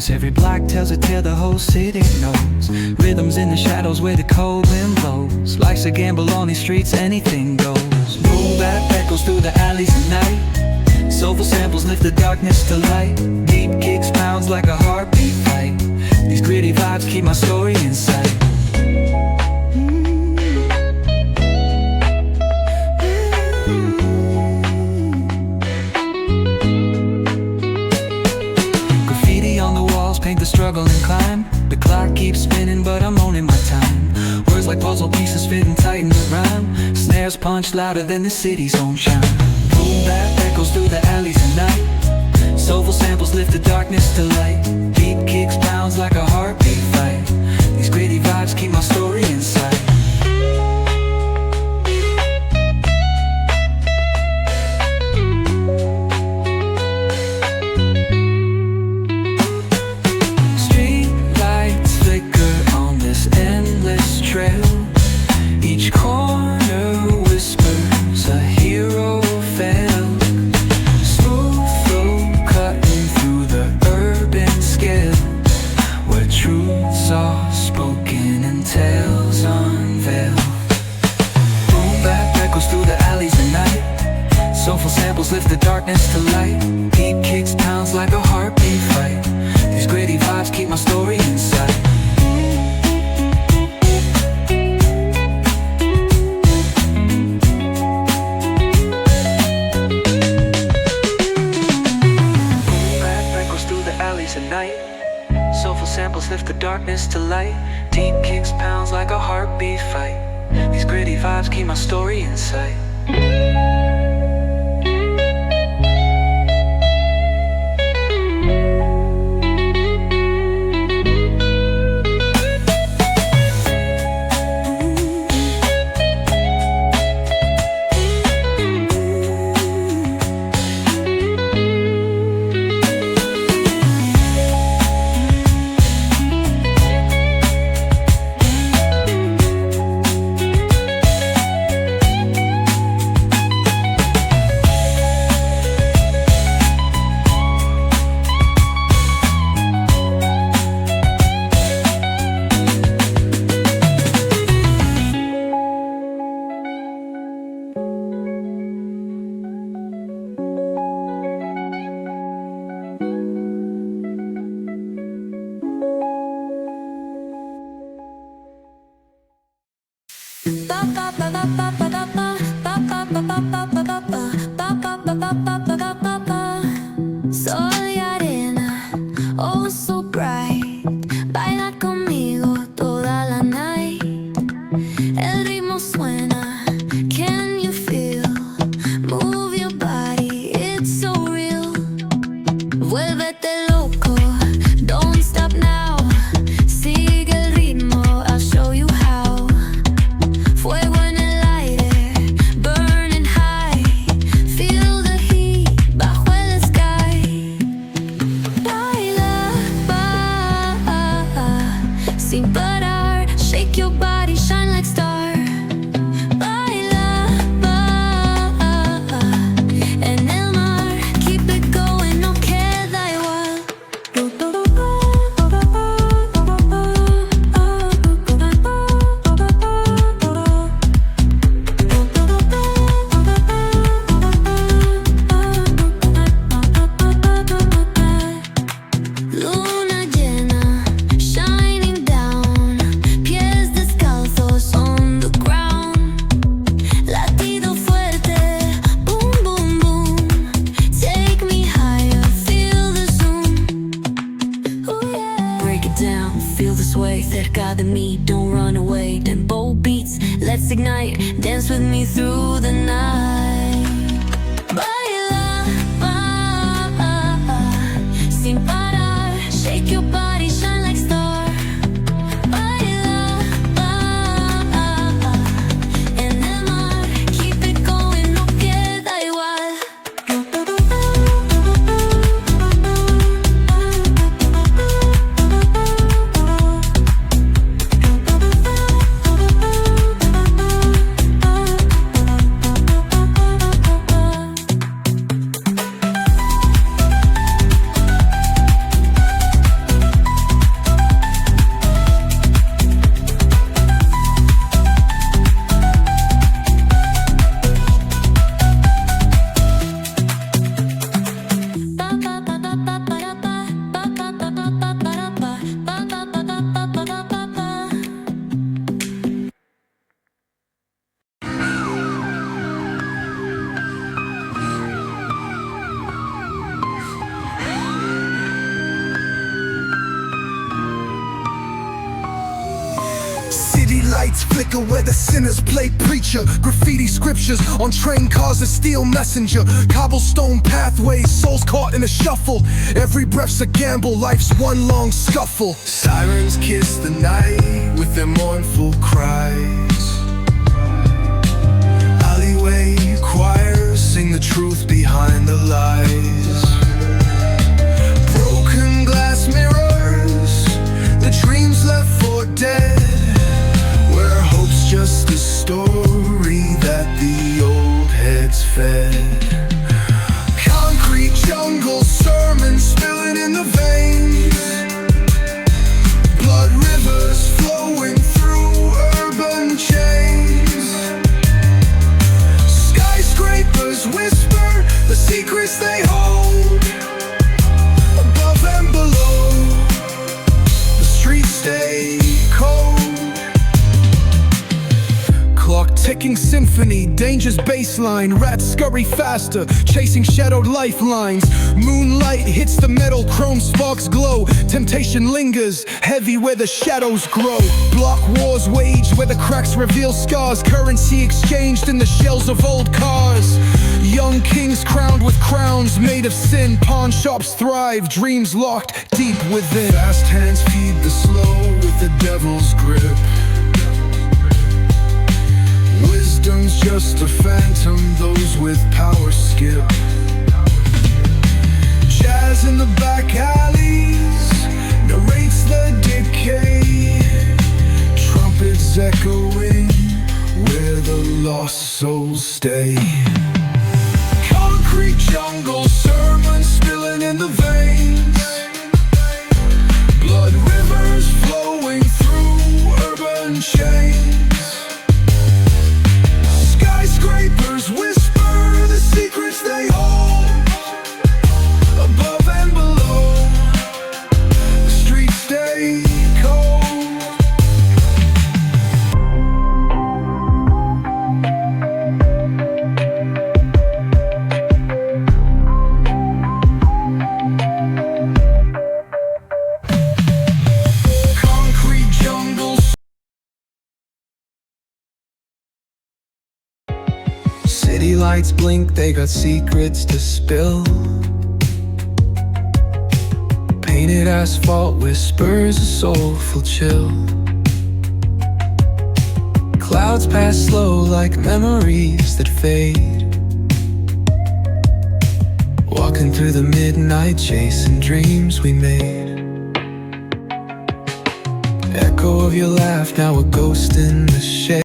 knows. Every block tells a tale the whole city knows. Rhythms in the shadows where the cold wind blows. Life's a gamble on these streets, anything goes. Boom bap echoes through the alleys at night. Soulful samples lift the darkness to light. Deep kicks pounds like a heartbeat fight. These gritty vibes keep my story in sight. Paint the struggle and climb. The clock keeps spinning but I'm owning my time. Words like puzzle pieces fitting tight in the rhyme. Snares punch louder than the city's own chime. Boom bap echoes through the alleys at night. Soulful samples lift the darkness to light. Deep kicks pounds like a heartbeat fight. These gritty vibes keep my story in sight. Each corner whispers a hero fell. Smooth flow cutting through the urban scale, where truths are spoken and tales unveiled. Boom bap echoes through the alleys at night. Soulful samples lift the darkness to light. Deep kicks pounds like a heartbeat fight. These gritty vibes keep my story in sight. Soulful samples lift the darkness to light. Deep kicks pounds like a heartbeat fight. These gritty vibes keep my story in sight. Sol y arena, oh so bright. Baila conmigo toda la night. El ritmo suena, can you feel? Move your body, it's so real. Vuélvete loco, don't stop now. Sigue el ritmo, I'll show you how. Fuego en el aire, burning high. Feel the heat bajo el sky. Baila, sin parar. Shake your body, shine like star. Baila, en el mar. Keep it going, no queda igual. Luna llena, shining down. Pies descalzos on the ground. Latido fuerte, boom, boom, boom. Take me higher, feel the zoom. Ooh, yeah. Break it down, feel the sway. Cerca de mí, don't run away. Tempo beats, let's ignite. Dance with me through the night. Baila, sin parar. Shake your body, shine like star. Baila, en el mar. Keep it going, no queda igual. lights flicker where the sinners play preacher. Graffiti scriptures on train cars, a steel messenger. Cobblestone pathways, souls caught in a shuffle. Every breath's a gamble, life's one long scuffle. Sirens kiss the night with their mournful cries. Alleyway choirs sing the truth behind the lies. Broken glass mirrors, the dreams left for dead, where hope's just a story that the old heads fed. Concrete jungle sermons spilling in the veins. Blood rivers flowing through urban chains. Skyscrapers whisper the secrets they hold. Above and below, the streets stay cold. Clock ticking symphony, danger's baseline. Rats scurry faster, chasing shadowed lifelines. Moonlight hits the metal, chrome sparks glow. Temptation lingers, heavy where the shadows grow. Block wars wage where the cracks reveal scars. Currency exchanged in the shells of old cars. Young kings crowned with crowns made of sin. Pawn shops thrive, dreams locked deep within. Fast hands feed the slow with the devil's grip. Wisdom's just a phantom, those with power skip. Jazz in the back alleys narrates the decay. Trumpets echoing where the lost souls stay. Concrete jungle sermons spilling in the veins. Blood rivers flowing through urban chains. Skyscrapers whisper the secrets they hold. Above and below, the streets stay cold. Concrete jungles. City lights blink, they got secrets to spill. Painted asphalt whispers a soulful chill. Clouds pass slow like memories that fade. Walking through the midnight, chasing dreams we made. Echo of your laugh, now a ghost in the shade.